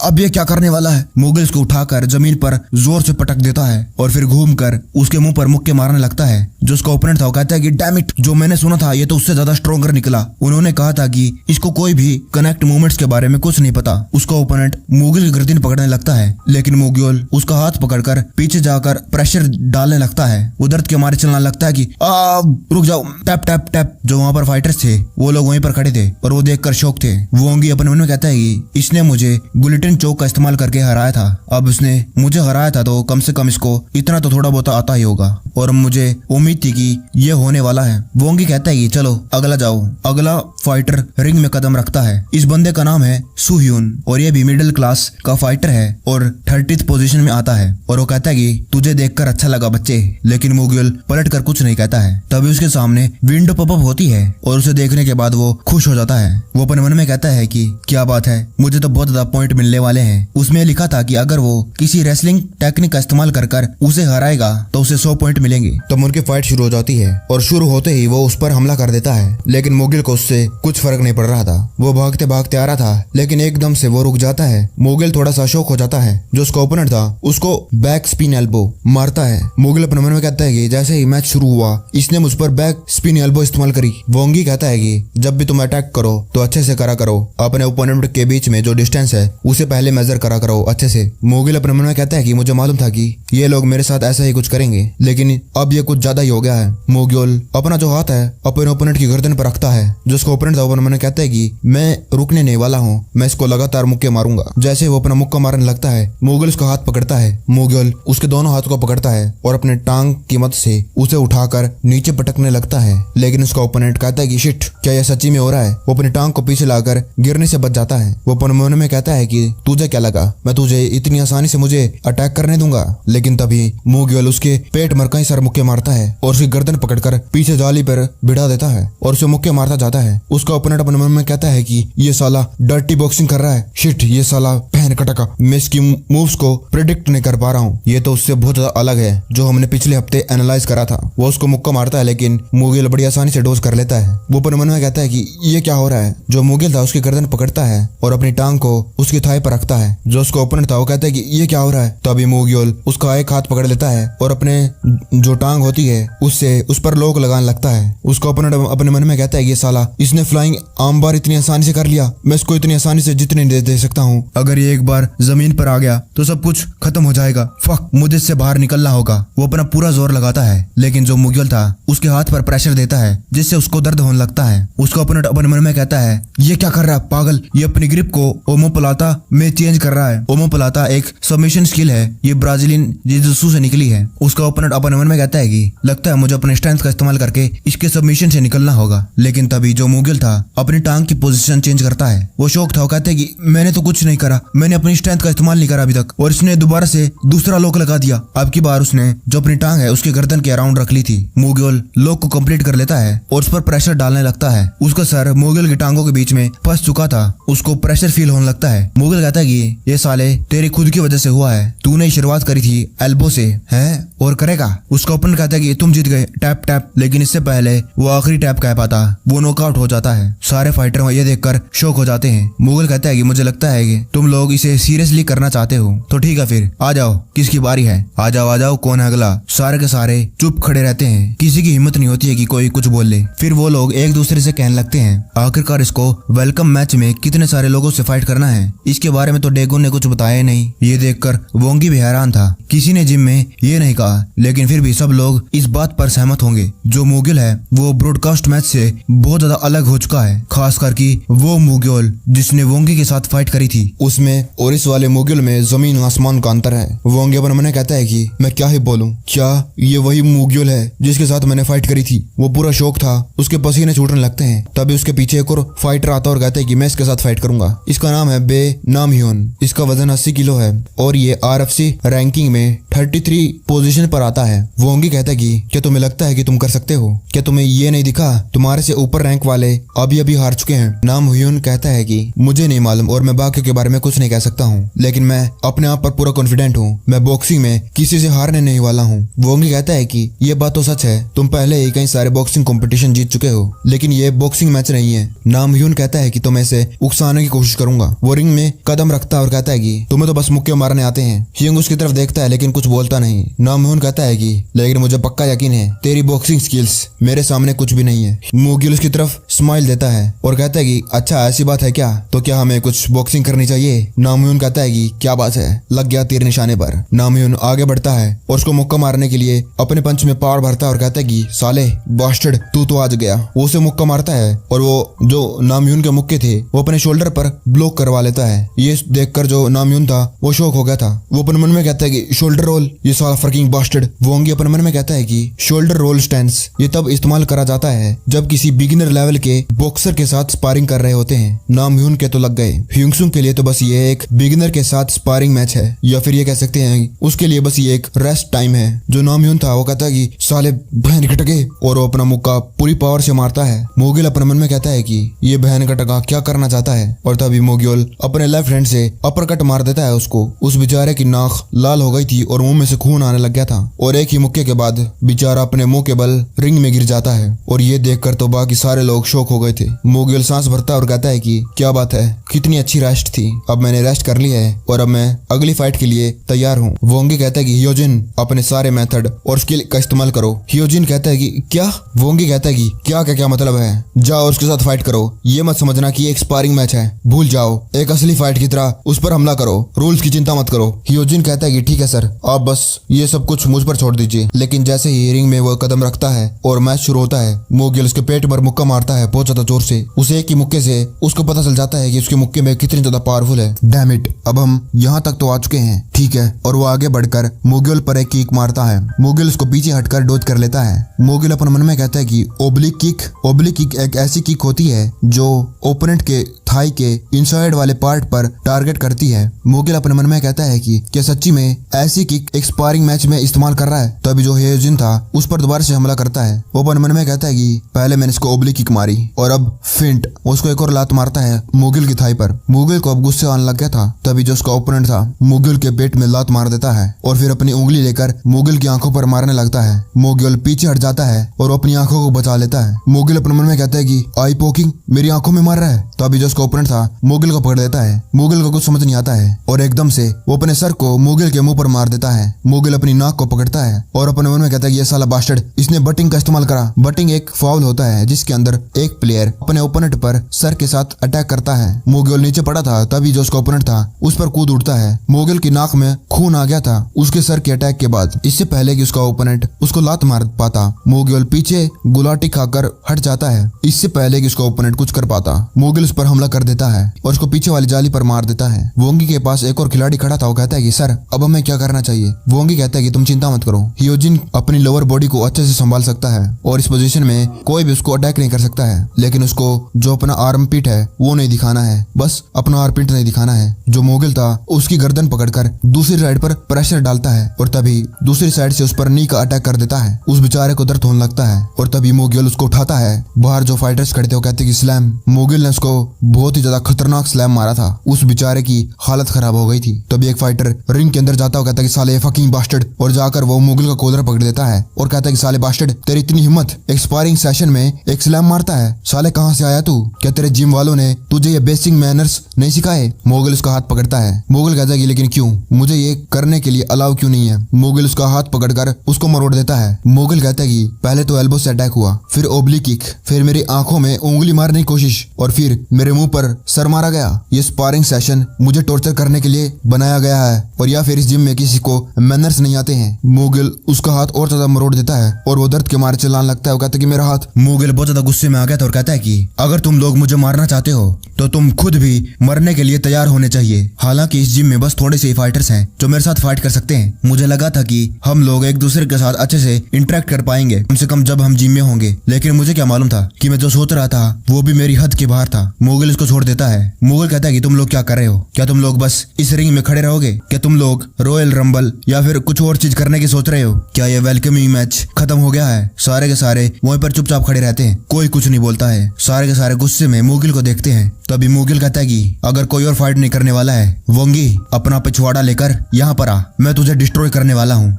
A: अब ये क्या करने वाला है। मुगिल उसको उठाकर जमीन पर जोर से पटक देता है और फिर घूमकर उसके मुंह पर मुक्के मारने लगता है। जो उसका ओपोनेंट था वो कहता है कि डैम इट, जो मैंने सुना था ये तो उससे ज्यादा स्ट्रॉन्गर निकला। उन्होंने कहा था कि इसको कोई भी कनेक्ट मूवमेंट्स के बारे में कुछ नहीं पता। उसका ओपोनेंट मुगिल की गर्दन पकड़ने लगता है, लेकिन मुगिल उसका हाथ पकड़कर पीछे जाकर प्रेशर डालने लगता है। वो दर्द के मारे चलने लगता है कि रुक जाओ, टैप टैप टैप। जो वहां पर फाइटर्स थे वो लोग वहीं पर खड़े थे और वो देखकर शौक थे। वोंगी अपने मन में कहता है कि इसने मुझे गुलिटिन चौक का इस्तेमाल करके हराया था, अब उसने मुझे हराया था तो कम से कम इसको इतना तो थोड़ा बहुत आता ही होगा और मुझे उम्मीद थी कि ये होने वाला है। वोंगी कहता है कि चलो अगला जाओ। अगला फाइटर रिंग में कदम रखता है। इस बंदे का नाम है सुह्यून और ये भी मिडिल क्लास का फाइटर है और 30th पोजीशन में आता है। और वो कहता है कि तुझे देखकर अच्छा लगा बच्चे, लेकिन मुगिल पलट कर कुछ नहीं कहता है। तभी उसके सामने विंडो पॉपअप होती है और उसे देखने के बाद वो खुश हो जाता है। वो अपने मन में कहता है कि क्या बात है, मुझे तो बहुत ज्यादा पॉइंट मिलने वाले हैं। उसमें लिखा था कि अगर वो किसी रेसलिंग टेक्निक का इस्तेमाल कर उसे हराएगा तो उसे 100 पॉइंट मिलेंगे। तो उनकी फाइट शुरू हो जाती है और शुरू होते ही वो उस पर हमला कर देता है, लेकिन मुगिल को उससे कुछ फर्क नहीं पड़ रहा था। वो भागते भागते आ रहा था, लेकिन एकदम से वो रुक जाता है। मुगिल थोड़ा सा शॉक हो जाता है। जो उसका ओपोनेंट था उसको बैक स्पिन एल्बो मारता है। मुगिल अपने मन में कहता है कि जैसे ही मैच शुरू हुआ इसने मुझ पर बैक स्पिन एल्बो इस्तेमाल करी। वोंगी कहता है कि जब भी तुम अटैक करो तो अच्छे से करा करो, अपने ओपोनेंट के बीच में जो डिस्टेंस है उसे पहले मेजर करा करो अच्छे से। मुगिल अपने मन में कहता है कि मुझे मालूम था कि ये लोग मेरे साथ ऐसा ही कुछ करेंगे, लेकिन अब ये कुछ ज्यादा ही हो गया है। मुगिल अपना जो हाथ है अपने ओपोनेंट की गर्दन पर रखता है। जो उसका ओपोनेंट था अपने मन में कहता है कि मैं रुकने नहीं वाला हूँ, मैं इसको लगातार मुक्के मारूंगा। जैसे वो अपना मुक्का मारने लगता है मुगिल उसका हाथ पकड़ता है। मुगिल उसके दोनों हाथ को पकड़ता है और अपने टांग की मदद से उसे उठाकर नीचे पटकने लगता है, लेकिन उसका ओपोनेंट कहता है कि शिट, क्या यह सच्ची में हो रहा है। वो अपनी टांग को पीछे लाकर गिरने से बच जाता है। वो अपने मन में कहता है कि तुझे क्या लगा मैं तुझे इतनी आसानी से मुझे अटैक करने दूंगा। लेकिन तभी मुगिल उसके पेट में कई सारे मुक्के मारता है और उसकी गर्दन पकड़कर पीछे जाली पर बिठा देता है और उसे मुक्के मारता जाता है। उसका ओपोनेंट अपने मन में कहता है कि ये साला डर्टी बॉक्सिंग कर रहा है, शिट, ये साला पहन कटका, मैं इसकी मूव्स को प्रेडिक्ट नहीं कर पा रहा हूँ, ये तो उससे बहुत ज्यादा अलग है जो हमने पिछले हफ्ते एनालाइज करा था। वो उसको मुक्का मारता है, लेकिन मुगिल बड़ी आसानी से डोज कर लेता है। वो अपने मन में कहता है कि ये क्या हो रहा है। जो मुगिल था उसकी गर्दन पकड़ता है और अपनी टांग को उसकी थाई पर रखता है। जो उसका ओपोनेंट था वो कहता है कि ये क्या हो रहा है। तो अभी मुगिल उसका एक हाथ पकड़ लेता है और अपने जो टांग होती है उससे उस पर लोक लगाने लगता है। उसका ओपोनेंट अपने मन में कहता है ये साला इसने फ्लाइंग आर्म बार इतनी आसानी से कर लिया, मैं इसको इतनी आसानी से जितने दे सकता हूँ, अगर ये एक बार जमीन पर आ गया तो सब कुछ खत्म हो जाएगा, फक। मुझे इससे बाहर निकलना होगा। वो अपना पूरा जोर लगाता है, लेकिन जो मुगल था उसके हाथ पर प्रेशर देता है, जिससे उसको दर्द होने लगता है। उसका ओपोनेंट अपने मन में कहता है, ये क्या कर रहा है पागल, ये अपनी ग्रिप को ओमोप्लाता में चेंज कर रहा है। ओमोप्लाता एक सबमिशन स्किल है, ये ब्राजीलियन जिजित्सु से निकली है। उसका ओपोनेंट अपने मन में कहता है कि लगता है मुझे अपने स्ट्रेंथ का इस्तेमाल करके इसके सबमिशन से निकलना होगा। लेकिन तभी जो मुगल था अपनी टांग की पोजीशन चेंज करता है। वो शौक था, वो कहते हैं कि मैंने तो कुछ नहीं करा, मैंने अपनी स्ट्रेंथ का इस्तेमाल नहीं करा अभी तक। और इसने दोबारा से दूसरा लॉक लगा दिया। अब की बार उसने जो अपनी टांग है उसके गर्दन के अराउंड रख ली थी। मुगल लॉक को कंप्लीट कर लेता है और उस पर प्रेशर डालने लगता है। उसका सर मुगल की टांगों के बीच में फंस चुका था, उसको प्रेशर फील होने लगता है। मुगल कहता है कि ये साले तेरी खुद की वजह से हुआ है, तूने शुरुआत करी थी एल्बो से है और करेगा। उसका ओपोनेंट कहता है कि तुम जीत गए टैप टैप, लेकिन इससे पहले वो आखिरी टैप कह पाता वो नॉकआउट हो जाता है। सारे फाइटर ये देखकर शॉक हो जाते हैं। मुगल कहता है कि मुझे लगता है कि तुम लोग इसे सीरियसली करना चाहते हो, तो ठीक है फिर आ जाओ, किसकी बारी है, आ जाओ कौन है अगला। सारे के सारे चुप खड़े रहते हैं, किसी की हिम्मत नहीं होती है कि कोई कुछ बोल ले। फिर वो लोग एक दूसरे से कहने लगते हैं आखिरकार इसको वेलकम मैच में कितने सारे लोगों से फाइट करना है, इसके बारे में तो डेगोन ने कुछ बताया नहीं। ये देखकर वोंगी भी हैरान था, किसी ने जिम में ये नहीं कहा, लेकिन फिर भी सब लोग इस बात पर सहमत होंगे जो मुगल है वो ब्रॉडकास्ट मैच से बहुत ज्यादा अलग हो चुका है। खास करके वो मुगल जिसने वोंगी के साथ फाइट करी थी, उसमें और इस वाले मुगल में जमीन आसमान का अंतर है। वोंगी अपने मन में कहता है कि मैं क्या ही बोलूं, क्या ये वही मुगल है जिसके साथ मैंने फाइट करी थी। वो पूरा शौक था, उसके पसीने छूटने लगते हैं। तभी उसके पीछे एक और फाइटर आता है और कहता है कि मैं इसके साथ फाइट करूंगा। इसका नाम है बे नाम ह्योन, इसका वजन 80 किलो है और ये RFC रैंकिंग में 33 पोजीशन पर आता है। वोंगी कहता है कि क्या तुम्हें लगता है कि तुम कर सकते हो, क्या तुम्हें ये नहीं दिखा तुम्हारे से ऊपर रैंक वाले अभी अभी हार चुके हैं। नाम ह्योन कहता है कि मुझे नहीं मालूम और मैं बाकियों के बारे में कुछ नहीं कह सकता हूँ, लेकिन मैं अपने आप पर पूरा कॉन्फिडेंट हूँ, मैं बॉक्सिंग में किसी से हारने नहीं वाला हूँ। वोंगी कहता है कि ये बात तो सच है, तुम पहले ही कई सारे बॉक्सिंग कंपटीशन जीत चुके हो, लेकिन ये बॉक्सिंग मैच नहीं है। नाम ह्योन कहता है कि तो मैं इसे उकसाने की कोशिश करूंगा। वो रिंग में कदम रखता है और कहता है कि तुम्हें तो बस मुक्के मारने आते हैं। ह्योन उसकी तरफ देखता है लेकिन कुछ बोलता नहीं। नाम ह्योन कहता है कि लेकिन मुझे पक्का यकीन है तेरी बॉक्सिंग स्किल्स मेरे सामने कुछ भी नहीं है। मुगिल उसकी तरफ स्माइल देता है और कहता है कि अच्छा ऐसी बात है क्या, तो क्या हमें कुछ बॉक्सिंग करनी चाहिए। नाम ह्योन कहता है कि क्या बात है, लग गया तीर निशाने पर। नाम ह्योन आगे बढ़ता है और उसको मुक्का मारने के लिए अपने पंच में पावर भरता है और कहता है कि साले बास्टर्ड तू तो आज गया। वो उसे मुक्का मारता है और वो जो नाम ह्योन के मुक्के थे वो अपने शोल्डर पर ब्लॉक करवा लेता है। ये देखकर जो नाम ह्योन था वो शॉक हो गया था। वो अपने मन में कहता है कि शोल्डर रोल, ये साला फकिंग बास्टर्ड। वोंगी अपने मन में कहता है कि शोल्डर रोल स्टैंस ये तब इस्तेमाल करा जाता है जब किसी बिगिनर लेवल के बॉक्सर के साथ स्पारिंग कर रहे होते हैं। नाम ह्योन के तो लग गए, ह्यूंगसुंग के लिए तो बस ये एक बिगिनर के साथ स्पारिंग मैच है, या फिर ये कह सकते हैं उसके लिए बस ये एक रेस्ट टाइम है। जो नाम ह्योन था वो कहता है कि साले बहन का टके, और वो अपना मुक्का पूरी पावर से मारता है। मोगिल अपने मन में कहता है कि ये बहन का टका क्या करना चाहता है, और तभी मोगिल अपने लेफ्ट हैंड से अपर कट मार देता है उसको। उस बेचारे की नाक लाल हो गई थी और मुंह में से खून आने लग गया था, और एक ही मुक्के के बाद बेचारा अपने मुंह के बल रिंग में गिर जाता है। और ये देखकर तो बाकी सारे लोग शॉक हो गए थे। मोगिल सांस भरता और कहता है कि क्या बात है, कितनी अच्छी रेस्ट थी, अब मैंने रेस्ट कर ली है और अब मैं अगली फाइट के लिए तैयार हूँ। वोंगी कहता है कि हियोजिन अपने सारे मेथड और स्किल का इस्तेमाल करो। हियोजिन कहता है कि क्या। वोंगी कहता है कि क्या मतलब है, जाओ उसके साथ फाइट करो, ये मत समझना कि एक स्पारिंग मैच है, भूल जाओ, एक असली फाइट की तरह उस पर हमला करो, रूल्स की चिंता मत करो। हियोजिन कहता है कि ठीक है सर, आप बस ये सब कुछ मुझ पर छोड़ दीजिए। लेकिन जैसे ही रिंग में वो कदम रखता है और मैच शुरू होता है, मोगिल उसके पेट पर मुक्का मारता है बहुत ज्यादा जोर से। उसे एक ही मुक्के से उसको पता चल जाता है कि उसके मुक्के में कितनी ज्यादा पावरफुल है। डैम इट, अब हम यहाँ तक तो आ चुके हैं, ठीक है। और वो आगे बढ़कर मोगिल पर एक किक मारता है। मोगिल उसको पीछे हटकर डॉज कर लेता है। मोगिल अपने मन में कहता है कि ओब्लिक किक एक ऐसी किक होती है जो ओपोनेंट के थाई के इनसाइड वाले पार्ट पर टारगेट करती है। मोगिल अपने मन में कहता है कि क्या सच्ची में ऐसी किक एक स्पारिंग मैच में इस्तेमाल कर रहा है। तभी जो हियोजिन था उस पर दोबारा से हमला करता है। वो अपने मन में कहता है कि पहले मैंने इसको ओब्लिक किक मारी और अब फिंट, उसको एक और लात मारता है मोगिल की थाई पर। मोगिल को अब गुस्से आने लग गया था। तभी जो उसका ओपोनेंट था मोगिल के पेट में लात मार देता है और फिर अपनी उंगली लेकर मोगिल की आंखों पर मारने लगता है। मोगिल पीछे हट जाता है और अपनी आंखों को बचा लेता है। मोगिल अपने मन में कहता है कि आई पोकिंग, मेरी आंखों में मार रहा है। तभी जो उसका जिसका ओपोनेंट था मोगिल को पकड़ लेता है। मोगिल को कुछ समझ नहीं आता है और एकदम से वो अपने सर को मोगिल के मुंह पर मार देता है। मोगिल अपनी नाक को पकड़ता है और अपने मन में कहता है ये साला बास्टर्ड, इसने बटिंग का इस्तेमाल करा। बटिंग एक फाउल होता है जिसके अंदर एक प्लेयर अपने ओपोनेंट पर सर के साथ अटैक करता है। मोगिल नीचे पड़ा था, तभी जो उसका ओपोनेंट था उस पर कूद उठता है। मोगिल की नाक में खून आ गया था उसके सर के अटैक के बाद। इससे पहले कि उसका ओपोनेंट उसको लात मार पाता, मोगिल पीछे गुलाटी खाकर हट जाता है। इससे पहले कि उसका ओपोनेंट कुछ कर पाता, मोगिल उस पर हमला कर देता है और उसको पीछे वाली जाली पर मार देता है। वोंगी के पास एक और खिलाड़ी खड़ा था। वो कहता है कि सर अब हमें क्या करना चाहिए। वोंगी कहता है कि तुम चिंता मत करो, हियोजिन अपनी लोअर बॉडी को अच्छे से संभाल सकता है और इस पोजीशन में कोई भी उसको अटैक नहीं कर सकता है। लेकिन उसको जो अपना आर्म पीट है वो नहीं दिखाना है, बस अपना आर्म पीट नहीं दिखाना है। जो मोगिल था उसकी गर्दन पकड़कर दूसरी साइड पर प्रेशर डालता है और तभी दूसरी साइड से उस पर नी का अटैक कर देता है। उस बेचारे को दर्द होने लगता है और तभी मोगिल उसको उठाता है। बाहर जो फाइटर्स खड़े थे वो कहते हैं कि स्लैम। मोगिल ने उसको बहुत ही ज्यादा खतरनाक स्लैम मारा था, उस बेचारे की हालत खराब हो गई थी। तभी एक फाइटर रिंग के अंदर जाता है, कहता है कि साले फकिंग बास्टर्ड, और जाकर वो मोगिल का कॉलर पकड़ लेता है और कहता है कि साले बास्टर्ड, तेरी इतनी हिम्मत, एक स्पारिंग सेशन में एक स्लैम मारता है, साले कहां से आया तू? क्या तेरे जिम वालों ने तुझे ये बेसिक मैनर्स नहीं सिखाए? मोगिल उसका हाथ पकड़ता है। मोगिल कहता है कि लेकिन क्यों, मुझे ये करने के लिए अलाउ क्यों नहीं है? मोगिल उसका हाथ पकड़कर उसको मरोड़ देता है। मोगिल कहता है कि पहले तो एल्बो से अटैक हुआ, फिर ओब्लिक किक, फिर मेरी आंखों में उंगली मारने की कोशिश और फिर मेरे मुंह पर सर मारा गया। ये स्पारिंग सेशन मुझे टॉर्चर करने के लिए बनाया गया है और या फिर इस जिम में किसी को मैनर्स नहीं आते हैं। मोगिल उसका हाथ और ज्यादा मरोड़ देता है और वो दर्द के मारे चिल्लाने लगता है। वो कहता है कि मेरा हाथ। मोगिल बहुत ज्यादा गुस्से में आ गया था और कहता है कि अगर तुम लोग मुझे मारना चाहते हो तो तुम खुद भी मरने के लिए तैयार होने चाहिए। हालांकि इस जिम में बस थोड़े से फाइटर्स हैं जो मेरे साथ फाइट कर सकते हैं। मुझे लगा था कि हम लोग एक दूसरे के साथ अच्छे से इंटरेक्ट कर पाएंगे, कम से कम जब हम जिम में होंगे, लेकिन मुझे क्या मालूम था कि मैं जो सोच रहा था वो भी मेरी हद के बाहर था। मोगिल उसको छोड़ देता है। मोगिल कहता है कि तुम लोग क्या कर रहे हो? क्या तुम लोग बस इस रिंग में खड़े रहोगे? क्या तुम लोग रॉयल रंबल या फिर कुछ और चीज करने की सोच रहे हो? क्या ये वेलकमिंग मैच खत्म हो गया है? सारे के सारे वहीं पर चुपचाप खड़े रहते हैं, कोई कुछ नहीं बोलता है। सारे के सारे गुस्से में मोगिल को देखते हैं। तभी मोगिल कहता है कि अगर कोई और फाइट नहीं करने वाला है, वोंगी अपना पिछवाड़ा लेकर यहाँ पर आ, मैं तुझे डिस्ट्रॉय करने वाला हूँ।